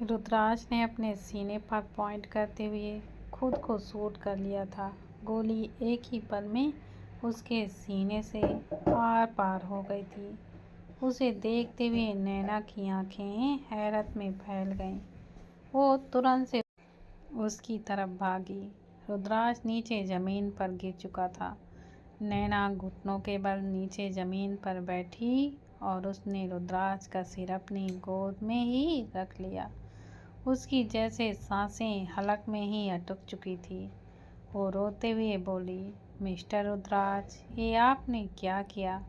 रुद्राज ने अपने सीने पर पॉइंट करते हुए खुद को शूट कर लिया था। गोली एक ही पल में उसके सीने से आर पार हो गई थी। उसे देखते हुए नैना की आंखें हैरत में फैल गईं। वो तुरंत से उसकी तरफ भागी। रुद्राज नीचे जमीन पर गिर चुका था। नैना घुटनों के बल नीचे जमीन पर बैठी और उसने रुद्राज का सिर अपनी गोद में ही रख लिया। उसकी जैसे सांसें हलक में ही अटक चुकी थी। वो रोते हुए बोली, मिस्टर रुद्राज, ये आपने क्या किया?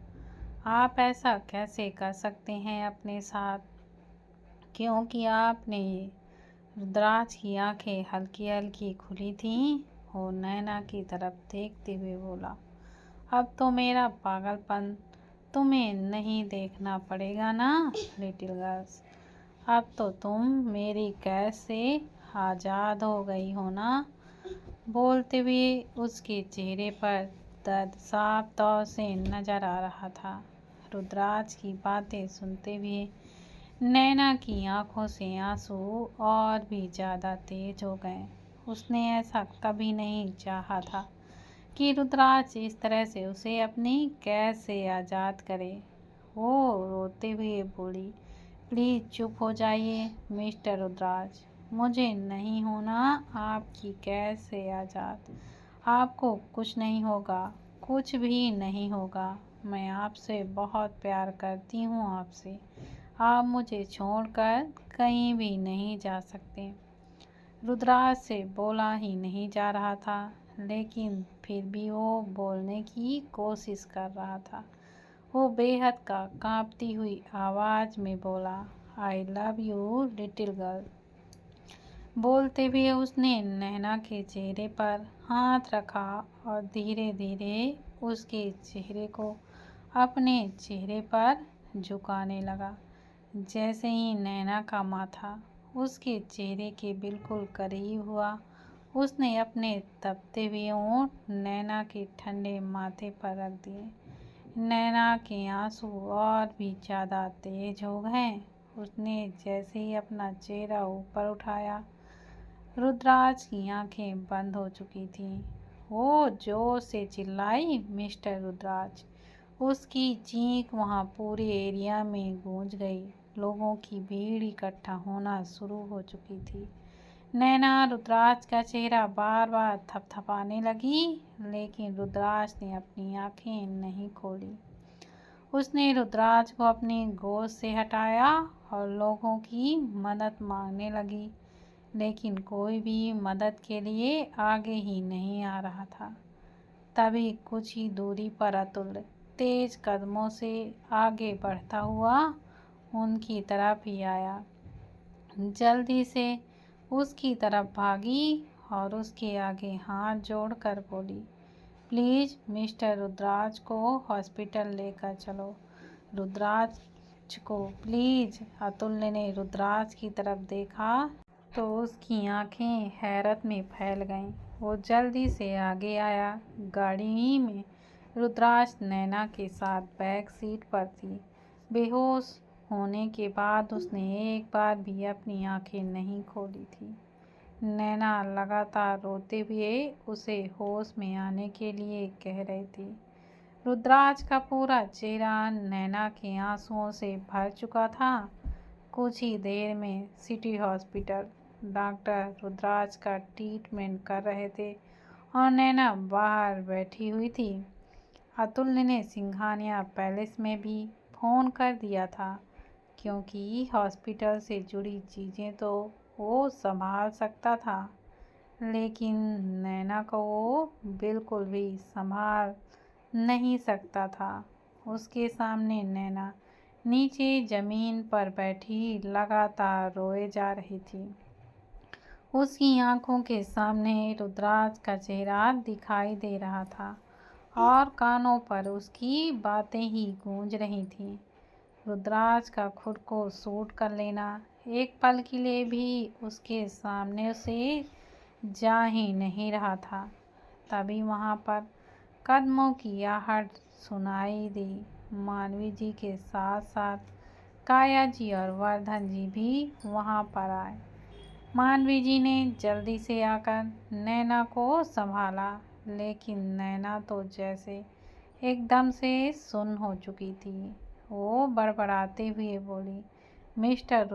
आप ऐसा कैसे कर सकते हैं अपने साथ? क्योंकि आपने रुद्राज की आंखें हल्की हल्की खुली थीं। वो नैना की तरफ देखते हुए बोला, अब तो मेरा पागलपन तुम्हें नहीं देखना पड़ेगा ना लिटिल गर्ल्स। अब तो तुम मेरी कैद से आज़ाद हो गई हो ना। बोलते हुए उसके चेहरे पर दर्द साफ तौर से नजर आ रहा था। रुद्राज की बातें सुनते हुए नैना की आंखों से आंसू और भी ज़्यादा तेज हो गए। उसने ऐसा कभी नहीं चाहा था कि रुद्राज इस तरह से उसे अपनी कैद से आज़ाद करे। वो रोते हुए बोली, प्लीज़ चुप हो जाइए मिस्टर रुद्राज। मुझे नहीं होना आपकी कैद से आज़ाद। आपको कुछ नहीं होगा, कुछ भी नहीं होगा। मैं आपसे बहुत प्यार करती हूँ आपसे। आप मुझे छोड़कर कहीं भी नहीं जा सकते। रुद्राज से बोला ही नहीं जा रहा था, लेकिन फिर भी वो बोलने की कोशिश कर रहा था। वो बेहद का कांपती हुई आवाज़ में बोला, I love you little girl. बोलते हुए उसने नैना के चेहरे पर हाथ रखा और धीरे धीरे उसके चेहरे को अपने चेहरे पर झुकाने लगा। जैसे ही नैना का माथा उसके चेहरे के बिल्कुल करीब हुआ, उसने अपने तपते हुए होंठ नैना के ठंडे माथे पर रख दिए। नैना के आंसू और भी ज़्यादा तेज हो गए। उसने जैसे ही अपना चेहरा ऊपर उठाया, रुद्राज की आंखें बंद हो चुकी थीं। वो जोर से चिल्लाई, मिस्टर रुद्राज। उसकी चीख वहाँ पूरे एरिया में गूंज गई। लोगों की भीड़ इकट्ठा होना शुरू हो चुकी थी। नैना रुद्राज का चेहरा बार बार थपथपाने लगी, लेकिन रुद्राज ने अपनी आंखें नहीं खोली। उसने रुद्राज को अपनी गोद से हटाया और लोगों की मदद मांगने लगी, लेकिन कोई भी मदद के लिए आगे ही नहीं आ रहा था। तभी कुछ ही दूरी पर अतुल तेज कदमों से आगे बढ़ता हुआ उनकी तरफ ही आया। जल्दी से उसकी तरफ भागी और उसके आगे हाथ जोड़कर बोली, प्लीज़ मिस्टर रुद्राज को हॉस्पिटल लेकर चलो। रुद्राज को प्लीज़। अतुल ने रुद्राज की तरफ देखा तो उसकी आंखें हैरत में फैल गईं। वो जल्दी से आगे आया। गाड़ी में रुद्राज नैना के साथ बैक सीट पर थी। बेहोश होने के बाद उसने एक बार भी अपनी आंखें नहीं खोली थी। नैना लगातार रोते हुए उसे होश में आने के लिए कह रही थी। रुद्राज का पूरा चेहरा नैना के आंसुओं से भर चुका था। कुछ ही देर में सिटी हॉस्पिटल डॉक्टर रुद्राज का ट्रीटमेंट कर रहे थे और नैना बाहर बैठी हुई थी। अतुल ने सिंघानिया पैलेस में भी फ़ोन कर दिया था, क्योंकि हॉस्पिटल से जुड़ी चीज़ें तो वो संभाल सकता था, लेकिन नैना को वो बिल्कुल भी संभाल नहीं सकता था। उसके सामने नैना नीचे ज़मीन पर बैठी लगातार रोए जा रही थी। उसकी आंखों के सामने रुद्राज का चेहरा दिखाई दे रहा था और कानों पर उसकी बातें ही गूंज रही थीं। रुद्राज का खुद को सूट कर लेना एक पल के लिए भी उसके सामने से जा ही नहीं रहा था। तभी वहाँ पर कदमों की आहट सुनाई दी। मानवी जी के साथ साथ काया जी और वर्धन जी भी वहाँ पर आए। मानवी जी ने जल्दी से आकर नैना को संभाला, लेकिन नैना तो जैसे एकदम से सुन्न हो चुकी थी। वो बड़बड़ाते हुए बोली, मिस्टर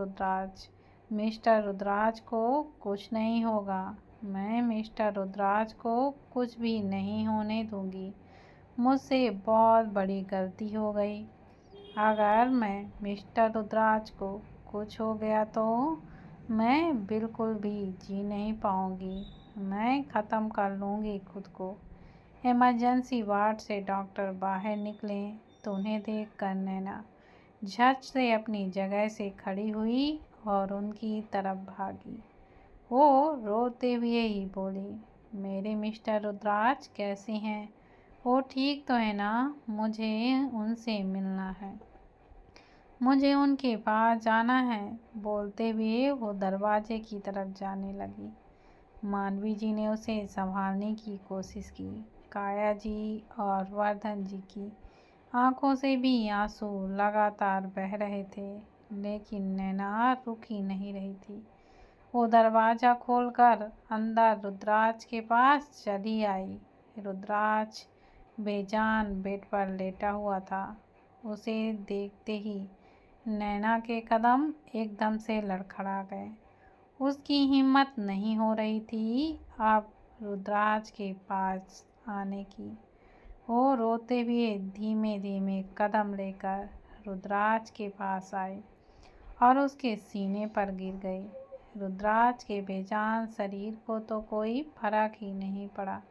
रुद्राज को कुछ नहीं होगा। मैं मिस्टर रुद्राज को कुछ भी नहीं होने दूंगी। मुझसे बहुत बड़ी गलती हो गई। अगर मैं मिस्टर रुद्राज को कुछ हो गया तो मैं बिल्कुल भी जी नहीं पाऊंगी। मैं ख़त्म कर लूँगी खुद को। इमरजेंसी वार्ड से डॉक्टर बाहर निकले तो उन्हें देखकर नैना झट से अपनी जगह से खड़ी हुई और उनकी तरफ भागी। वो रोते हुए ही बोली, मेरे मिस्टर रुद्राज कैसे हैं? वो ठीक तो है ना? मुझे उनसे मिलना है। मुझे उनके पास जाना है। बोलते हुए वो दरवाजे की तरफ जाने लगी। मानवी जी ने उसे संभालने की कोशिश की। काया जी और वर्धन जी की आंखों से भी आंसू लगातार बह रहे थे, लेकिन नैना रुक ही नहीं रही थी। वो दरवाज़ा खोलकर अंदर रुद्राज के पास चली आई। रुद्राज बेजान बेड पर लेटा हुआ था। उसे देखते ही नैना के कदम एकदम से लड़खड़ा गए। उसकी हिम्मत नहीं हो रही थी अब रुद्राज के पास आने की। वो रोते हुए धीमे धीमे कदम लेकर रुद्राज के पास आई और उसके सीने पर गिर गई। रुद्राज के बेजान शरीर को तो कोई फर्क ही नहीं पड़ा।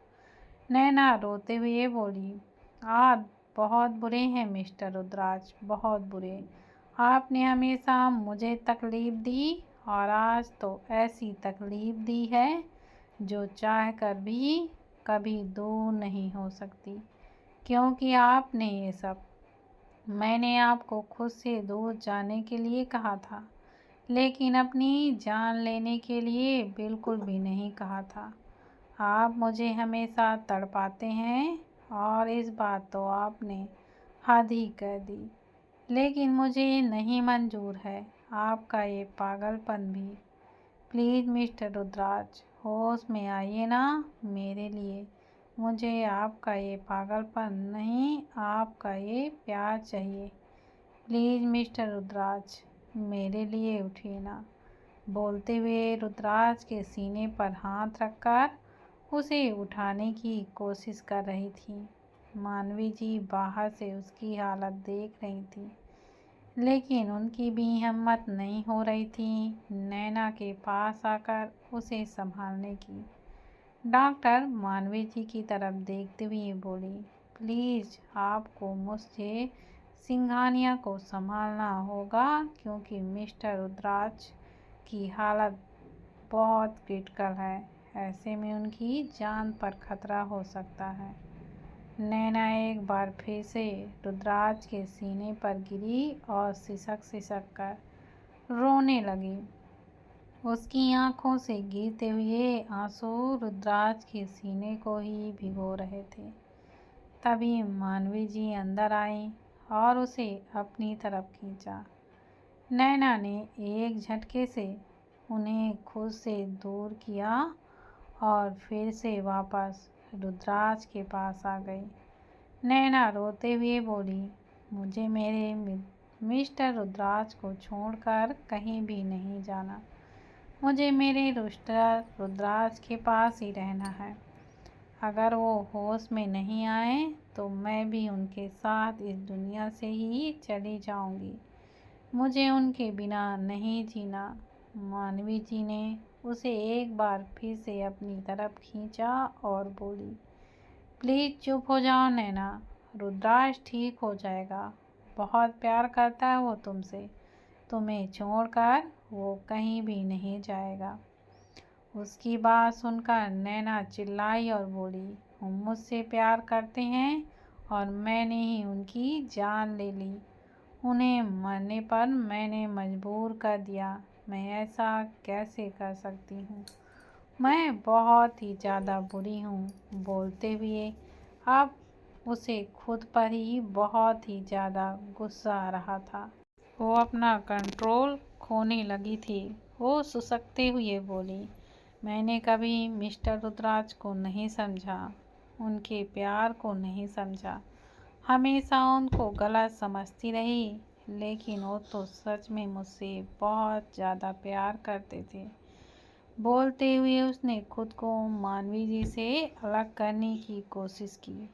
नैना रोते हुए बोली, आप बहुत बुरे हैं मिस्टर रुद्राज, बहुत बुरे। आपने हमेशा मुझे तकलीफ दी और आज तो ऐसी तकलीफ दी है जो चाह कर भी कभी दूर नहीं हो सकती। क्योंकि आपने ये सब, मैंने आपको खुद से दूर जाने के लिए कहा था, लेकिन अपनी जान लेने के लिए बिल्कुल भी नहीं कहा था। आप मुझे हमेशा तड़पाते हैं और इस बार तो आपने हद ही कर दी। लेकिन मुझे नहीं मंजूर है आपका ये पागलपन भी। प्लीज़ मिस्टर रुद्राज, होश में आइए ना मेरे लिए। मुझे आपका ये पागलपन नहीं, आपका ये प्यार चाहिए। प्लीज़ मिस्टर रुद्राज, मेरे लिए उठिए ना। बोलते हुए रुद्राज के सीने पर हाथ रखकर उसे उठाने की कोशिश कर रही थी। मानवी जी बाहर से उसकी हालत देख रही थी, लेकिन उनकी भी हिम्मत नहीं हो रही थी नैना के पास आकर उसे संभालने की। डॉक्टर मानवी जी की तरफ देखते हुए बोली, प्लीज़ आपको मुझसे सिंघानिया को संभालना होगा, क्योंकि मिस्टर रुद्राज की हालत बहुत क्रिटिकल है। ऐसे में उनकी जान पर खतरा हो सकता है। नैना एक बार फिर से रुद्राज के सीने पर गिरी और सिसक सिसक कर रोने लगी। उसकी आंखों से गिरते हुए आंसू रुद्राज के सीने को ही भिगो रहे थे। तभी मानवी जी अंदर आई और उसे अपनी तरफ खींचा। नैना ने एक झटके से उन्हें खुद से दूर किया और फिर से वापस रुद्राज के पास आ गई। नैना रोते हुए बोली, मुझे मेरे मिस्टर रुद्राज को छोड़कर कहीं भी नहीं जाना। मुझे मेरे मिस्टर रुद्राज के पास ही रहना है। अगर वो होश में नहीं आए तो मैं भी उनके साथ इस दुनिया से ही चली जाऊंगी। मुझे उनके बिना नहीं जीना। मानवी जी ने उसे एक बार फिर से अपनी तरफ खींचा और बोली, प्लीज़ चुप हो जाओ नैना, रुद्राज ठीक हो जाएगा। बहुत प्यार करता है वो तुमसे। तुम्हें छोड़कर वो कहीं भी नहीं जाएगा। उसकी बात सुनकर नैना चिल्लाई और बोली, वो मुझसे प्यार करते हैं और मैंने ही उनकी जान ले ली। उन्हें मरने पर मैंने मजबूर कर दिया। मैं ऐसा कैसे कर सकती हूँ? मैं बहुत ही ज़्यादा बुरी हूँ। बोलते हुए अब उसे खुद पर ही बहुत ही ज़्यादा गुस्सा आ रहा था। वो अपना कंट्रोल खोने लगी थी। वो सुसकते हुए बोली, मैंने कभी मिस्टर रुद्राज को नहीं समझा, उनके प्यार को नहीं समझा, हमेशा उनको गलत समझती रही। लेकिन वो तो सच में मुझसे बहुत ज़्यादा प्यार करते थे। बोलते हुए उसने खुद को मानवी जी से अलग करने की कोशिश की।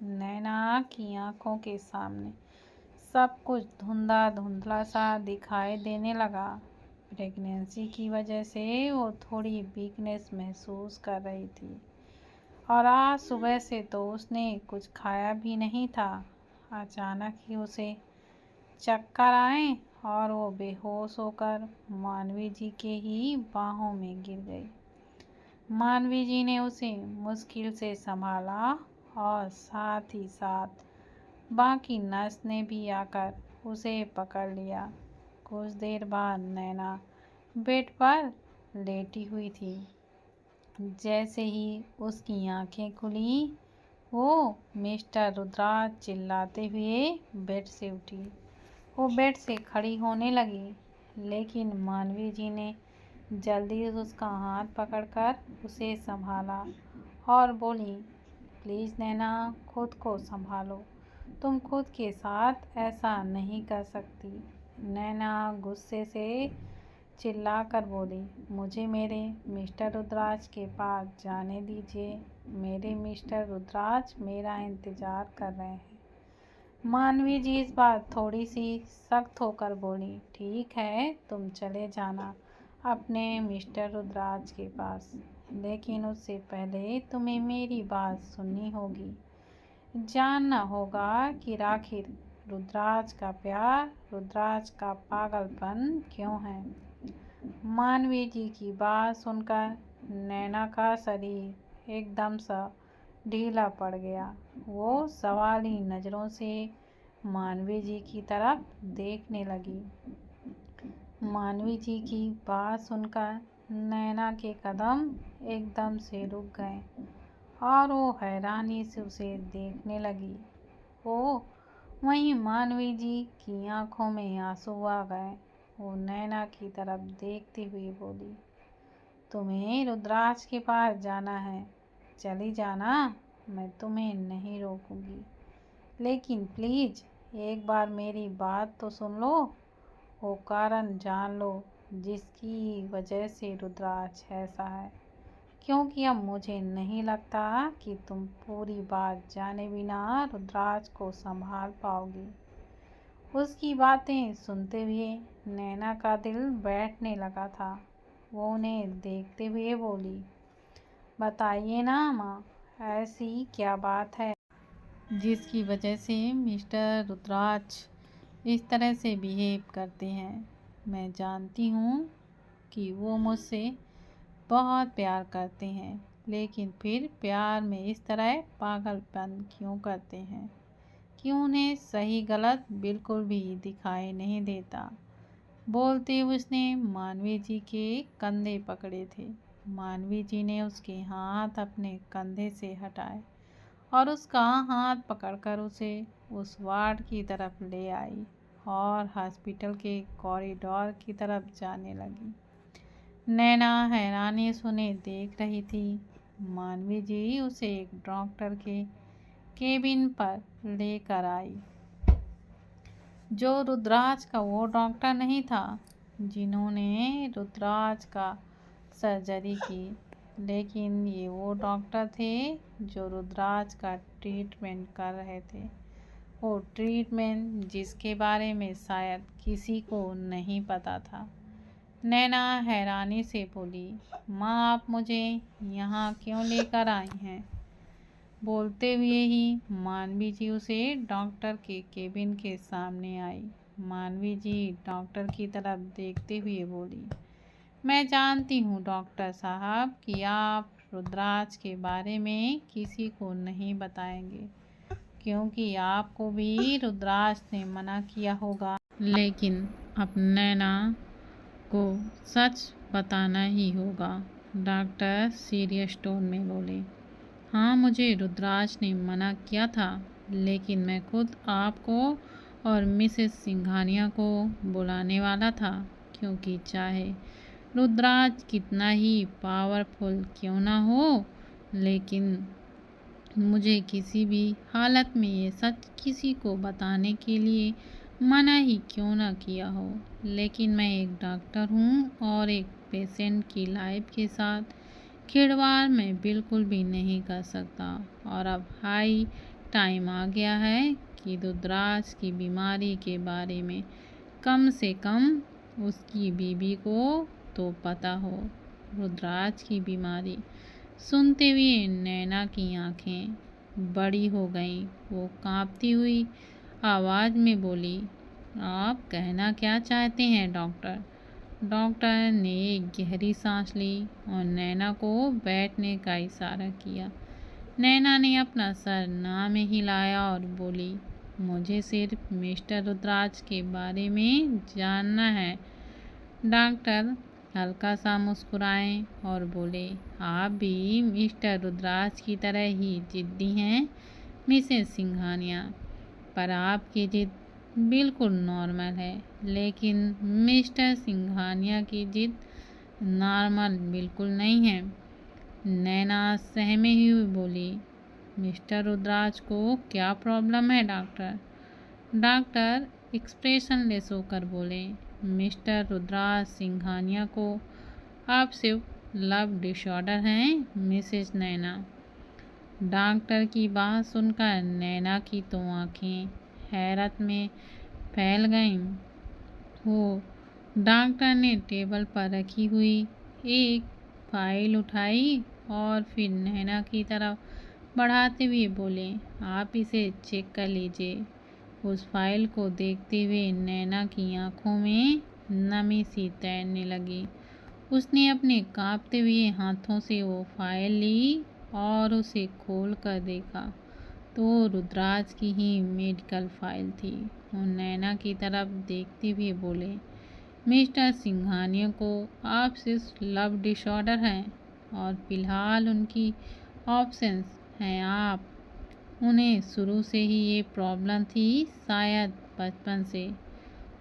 नैना की आंखों के सामने सब कुछ धुंधला धुंधला सा दिखाई देने लगा। प्रेगनेंसी की वजह से वो थोड़ी वीकनेस महसूस कर रही थी और आज सुबह से तो उसने कुछ खाया भी नहीं था। अचानक ही उसे चक्कर आए और वो बेहोश होकर मानवी जी के ही बाहों में गिर गई। मानवी जी ने उसे मुश्किल से संभाला और साथ ही साथ बाकी नर्स ने भी आकर उसे पकड़ लिया। कुछ देर बाद नैना बेड पर लेटी हुई थी। जैसे ही उसकी आंखें खुली, वो मिस्टर रुद्राज चिल्लाते हुए बेड से उठी। वो बेड से खड़ी होने लगी, लेकिन मानवी जी ने जल्दी उसका हाथ पकड़कर उसे संभाला और बोली, प्लीज़ नैना, खुद को संभालो, तुम खुद के साथ ऐसा नहीं कर सकती। नैना गुस्से से चिल्लाकर बोली, मुझे मेरे मिस्टर रुद्राज के पास जाने दीजिए। मेरे मिस्टर रुद्राज मेरा इंतज़ार कर रहे हैं। मानवी जी इस बार थोड़ी सी सख्त होकर बोली, ठीक है, तुम चले जाना अपने मिस्टर रुद्राज के पास, लेकिन उससे पहले तुम्हें मेरी बात सुननी होगी। जानना होगा कि आखिर रुद्राज का प्यार, रुद्राज का पागलपन क्यों है। मानवी जी की बात सुनकर नैना का शरीर एकदम सा ढीला पड़ गया। वो सवाली नज़रों से मानवी जी की तरफ देखने लगी। मानवी जी की बात सुनकर नैना के कदम एकदम से रुक गए और वो हैरानी से उसे देखने लगी। वहीं मानवी जी की आंखों में आंसू आ गए। वो नैना की तरफ देखते हुए बोली, तुम्हें रुद्राज के पास जाना है, चली जाना, मैं तुम्हें नहीं रोकूंगी, लेकिन प्लीज़ एक बार मेरी बात तो सुन लो। वो कारण जान लो जिसकी वजह से रुद्राज ऐसा है, क्योंकि अब मुझे नहीं लगता कि तुम पूरी बात जाने बिना रुद्राज को संभाल पाओगी। उसकी बातें सुनते हुए नैना का दिल बैठने लगा था। वो उन्हें देखते हुए बोली, बताइए ना माँ, ऐसी क्या बात है जिसकी वजह से मिस्टर रुद्राज इस तरह से बिहेव करते हैं। मैं जानती हूँ कि वो मुझसे बहुत प्यार करते हैं, लेकिन फिर प्यार में इस तरह पागलपन क्यों करते हैं कि उन्हें सही गलत बिल्कुल भी दिखाई नहीं देता। बोलते हुए उसने मानवी जी के कंधे पकड़े थे। मानवी जी ने उसके हाथ अपने कंधे से हटाए और उसका हाथ पकड़कर उसे उस वार्ड की तरफ ले आई और हॉस्पिटल के कॉरिडोर की तरफ जाने लगी। नैना हैरानी से उन्हें देख रही थी। मानवी जी उसे एक डॉक्टर के केबिन पर लेकर आई, जो रुद्राज का वो डॉक्टर नहीं था जिन्होंने रुद्राज का सर्जरी की, लेकिन ये वो डॉक्टर थे जो रुद्राज का ट्रीटमेंट कर रहे थे। वो ट्रीटमेंट जिसके बारे में शायद किसी को नहीं पता था। नैना हैरानी से बोली, माँ, आप मुझे यहाँ क्यों लेकर आई हैं? बोलते हुए ही मानवी जी उसे डॉक्टर के केबिन के सामने आई। मानवी जी डॉक्टर की तरफ देखते हुए बोली, मैं जानती हूँ डॉक्टर साहब कि आप रुद्राज के बारे में किसी को नहीं बताएंगे, क्योंकि आपको भी रुद्राज ने मना किया होगा, लेकिन अब नैना को सच बताना ही होगा। डॉक्टर सीरियस टोन में बोले, हाँ, मुझे रुद्राज ने मना किया था, लेकिन मैं खुद आपको और मिसेस सिंघानिया को बुलाने वाला था, क्योंकि चाहे रुद्राज कितना ही पावरफुल क्यों ना हो, लेकिन मुझे किसी भी हालत में ये सच किसी को बताने के लिए मना ही क्यों ना किया हो, लेकिन मैं एक डॉक्टर हूँ और एक पेशेंट की लाइफ के साथ खिलवाड़ मैं बिल्कुल भी नहीं कर सकता। और अब हाई टाइम आ गया है कि रुद्राज की बीमारी के बारे में कम से कम उसकी बीबी को तो पता हो। रुद्राज की बीमारी सुनते हुए नैना की आंखें बड़ी हो गईं। वो कांपती हुई आवाज़ में बोली, आप कहना क्या चाहते हैं डॉक्टर? डॉक्टर ने एक गहरी सांस ली और नैना को बैठने का इशारा किया। नैना ने अपना सर ना में हिलाया और बोली, मुझे सिर्फ मिस्टर रुद्राज के बारे में जानना है। डॉक्टर हल्का सा मुस्कुराए और बोले, आप भी मिस्टर रुद्राज की तरह ही जिद्दी हैं मिसेस सिंघानिया, पर आपकी जिद बिल्कुल नॉर्मल है, लेकिन मिस्टर सिंघानिया की जिद नॉर्मल बिल्कुल नहीं है। नैना सहमे हुई बोली, मिस्टर रुद्राज को क्या प्रॉब्लम है डॉक्टर? डॉक्टर एक्सप्रेशन लेस होकर बोले, मिस्टर रुद्राज सिंघानिया को आप सिर्फ लव डिसऑर्डर हैं मिसेस नैना। डॉक्टर की बात सुनकर नैना की तो आंखें हैरत में फैल गईं। वो डॉक्टर ने टेबल पर रखी हुई एक फाइल उठाई और फिर नैना की तरफ बढ़ाते हुए बोले, आप इसे चेक कर लीजिए। उस फाइल को देखते हुए नैना की आंखों में नमी सी तैरने लगी। उसने अपने कांपते हुए हाथों से वो फाइल ली और उसे खोल कर देखा तो रुद्राज की ही मेडिकल फाइल थी। वो नैना की तरफ देखते हुए बोले, मिस्टर सिंघानिया को आप सिर्फ लव डिसऑर्डर हैं और फिलहाल उनकी ऑप्शंस हैं आप। उन्हें शुरू से ही ये प्रॉब्लम थी, शायद बचपन से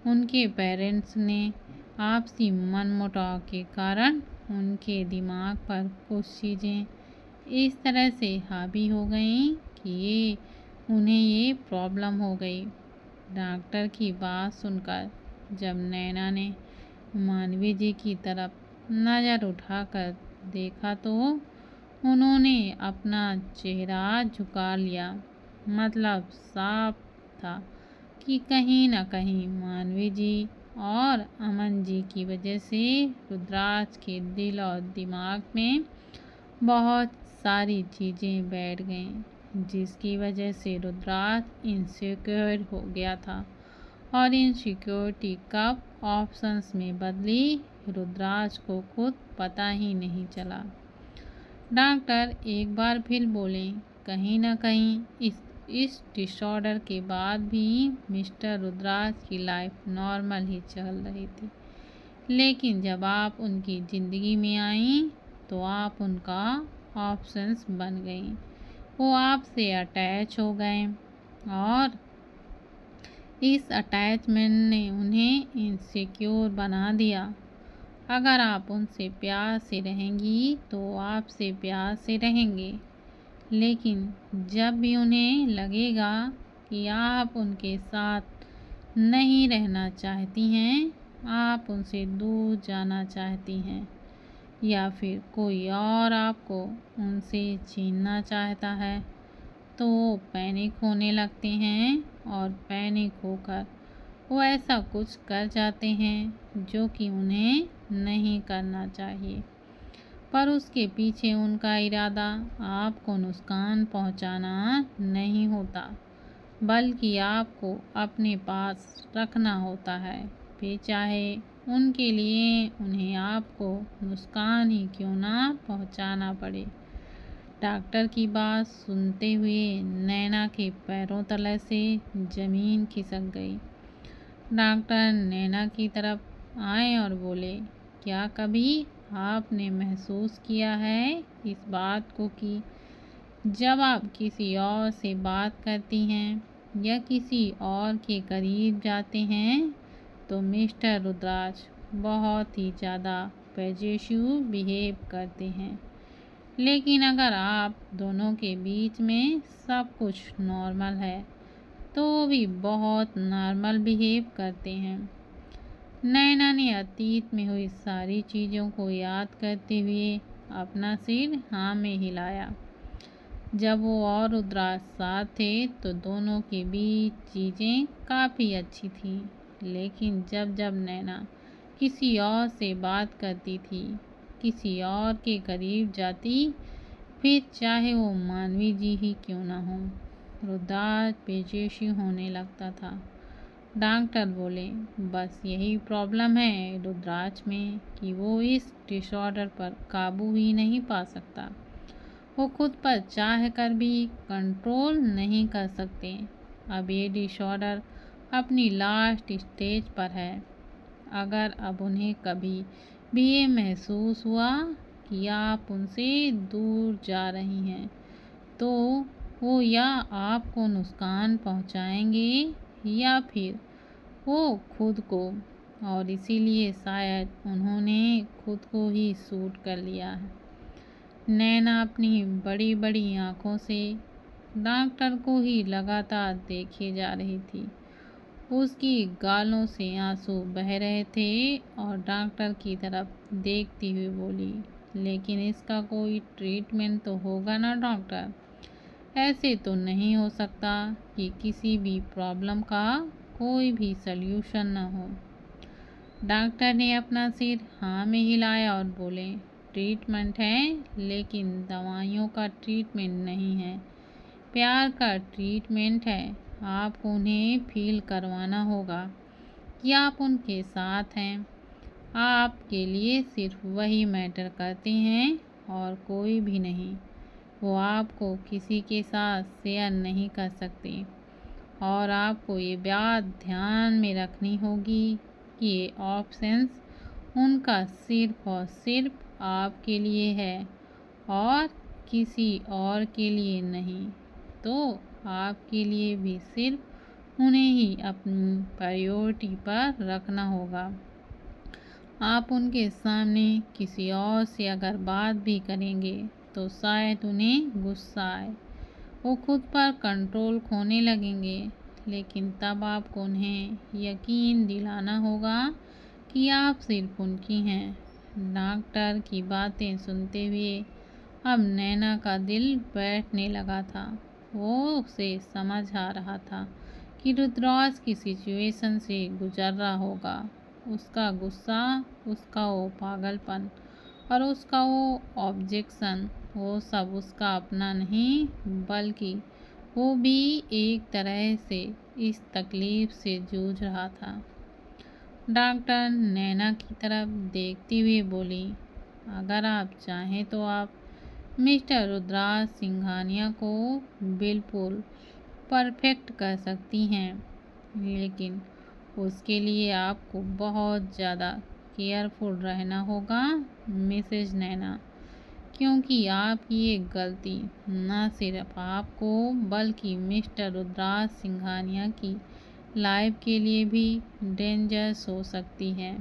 उनके पेरेंट्स ने आपसी मनमुटाव के कारण उनके दिमाग पर कुछ चीज़ें इस तरह से हावी हो गईं कि उन्हें ये प्रॉब्लम हो गई। डॉक्टर की बात सुनकर जब नैना ने मानवी जी की तरफ नज़र उठाकर देखा तो उन्होंने अपना चेहरा झुका लिया। मतलब साफ था कि कहीं न कहीं मानवी जी और अमन जी की वजह से रुद्राज के दिल और दिमाग में बहुत सारी चीज़ें बैठ गईं, जिसकी वजह से रुद्राज इनसिक्योर हो गया था और इनसिक्योरिटी कब ऑप्शंस में बदली रुद्राज को खुद पता ही नहीं चला। डॉक्टर एक बार फिर बोले, कहीं ना कहीं इस डिसऑर्डर के बाद भी मिस्टर रुद्राज की लाइफ नॉर्मल ही चल रही थी, लेकिन जब आप उनकी ज़िंदगी में आई तो आप उनका ऑप्शंस बन गई। वो आपसे अटैच हो गए और इस अटैचमेंट ने उन्हें इनसिक्योर बना दिया। अगर आप उनसे प्यार से रहेंगी तो आपसे प्यार से रहेंगे, लेकिन जब भी उन्हें लगेगा कि आप उनके साथ नहीं रहना चाहती हैं, आप उनसे दूर जाना चाहती हैं या फिर कोई और आपको उनसे छीनना चाहता है, तो वो पैनिक होने लगते हैं और पैनिक होकर वो ऐसा कुछ कर जाते हैं जो कि उन्हें नहीं करना चाहिए, पर उसके पीछे उनका इरादा आपको नुकसान पहुंचाना नहीं होता, बल्कि आपको अपने पास रखना होता है, फिर चाहे उनके लिए उन्हें आपको नुकसान ही क्यों ना पहुंचाना पड़े। डॉक्टर की बात सुनते हुए नैना के पैरों तले से ज़मीन खिसक गई। डॉक्टर नैना की तरफ आए और बोले, क्या कभी आपने महसूस किया है इस बात को कि जब आप किसी और से बात करती हैं या किसी और के करीब जाते हैं तो मिस्टर रुद्राज बहुत ही ज़्यादा पॉजिटिव बिहेव करते हैं, लेकिन अगर आप दोनों के बीच में सब कुछ नॉर्मल है तो वो भी बहुत नॉर्मल बिहेव करते हैं। नैना ने अतीत में हुई सारी चीज़ों को याद करते हुए अपना सिर हाँ में हिलाया। जब वो और रुद्राज साथ थे तो दोनों के बीच चीज़ें काफ़ी अच्छी थी, लेकिन जब जब नैना किसी और से बात करती थी, किसी और के करीब जाती, फिर चाहे वो मानवी जी ही क्यों ना हो, रुद्राज पेचेशी होने लगता था। डॉक्टर बोले, बस यही प्रॉब्लम है रुद्राज में कि वो इस डिसऑर्डर पर काबू ही नहीं पा सकता। वो खुद पर चाह कर भी कंट्रोल नहीं कर सकते। अब ये डिसऑर्डर अपनी लास्ट स्टेज पर है। अगर अब उन्हें कभी भी ये महसूस हुआ कि आप उनसे दूर जा रही हैं, तो वो या आपको नुकसान पहुंचाएंगे या फिर वो खुद को, और इसीलिए शायद उन्होंने खुद को ही शूट कर लिया है। नैना अपनी बड़ी बड़ी आंखों से डॉक्टर को ही लगातार देखे जा रही थी। उसकी गालों से आंसू बह रहे थे और डॉक्टर की तरफ देखती हुई बोली, लेकिन इसका कोई ट्रीटमेंट तो होगा ना डॉक्टर? ऐसे तो नहीं हो सकता कि किसी भी प्रॉब्लम का कोई भी सल्यूशन न हो। डॉक्टर ने अपना सिर हाँ में हिलाया और बोले, ट्रीटमेंट है, लेकिन दवाइयों का ट्रीटमेंट नहीं है, प्यार का ट्रीटमेंट है। आपको उन्हें फील करवाना होगा कि आप उनके साथ हैं। आपके लिए सिर्फ वही मैटर करते हैं और कोई भी नहीं। वो आपको किसी के साथ शेयर नहीं कर सकते और आपको ये बात ध्यान में रखनी होगी कि ये ऑप्शंस उनका सिर्फ और सिर्फ आपके लिए है और किसी और के लिए नहीं। तो आपके लिए भी सिर्फ उन्हें ही अपनी प्रायोरिटी पर रखना होगा। आप उनके सामने किसी और से अगर बात भी करेंगे तो शायद उन्हें गुस्सा आए, वो खुद पर कंट्रोल खोने लगेंगे, लेकिन तब आपको उन्हें यकीन दिलाना होगा कि आप सिर्फ उनकी हैं। डॉक्टर की बातें सुनते हुए अब नैना का दिल बैठने लगा था। वो उसे समझ आ रहा था कि रुद्राज की सिचुएशन से गुजर रहा होगा। उसका गुस्सा, उसका वो पागलपन और उसका वो ऑब्जेक्शन, वो सब उसका अपना नहीं, बल्कि वो भी एक तरह से इस तकलीफ से जूझ रहा था। डॉक्टर नैना की तरफ देखती हुई बोली, अगर आप चाहें तो आप मिस्टर रुद्राज सिंघानिया को बिल्कुल परफेक्ट कर सकती हैं, लेकिन उसके लिए आपको बहुत ज़्यादा केयरफुल रहना होगा मिसेज नैना, क्योंकि आपकी ये गलती न सिर्फ आपको बल्कि मिस्टर रुद्राज सिंघानिया की लाइफ के लिए भी डेंजरस हो सकती है।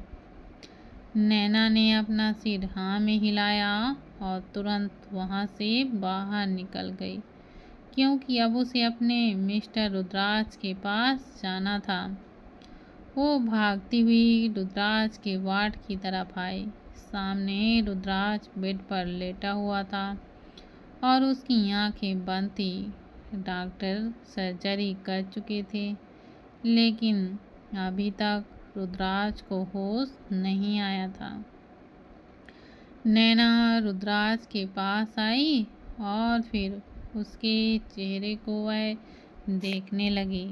नैना ने अपना सिर हाँ में हिलाया और तुरंत वहाँ से बाहर निकल गई, क्योंकि अब उसे अपने मिस्टर रुद्राज के पास जाना था। वो भागती हुई रुद्राज के वार्ड की तरफ आई। सामने रुद्राज बेड पर लेटा हुआ था और उसकी आंखें बंद थी। डॉक्टर सर्जरी कर चुके थे, लेकिन अभी तक रुद्राज को होश नहीं आया था। नैना रुद्राज के पास आई और फिर उसके चेहरे को वह देखने लगी।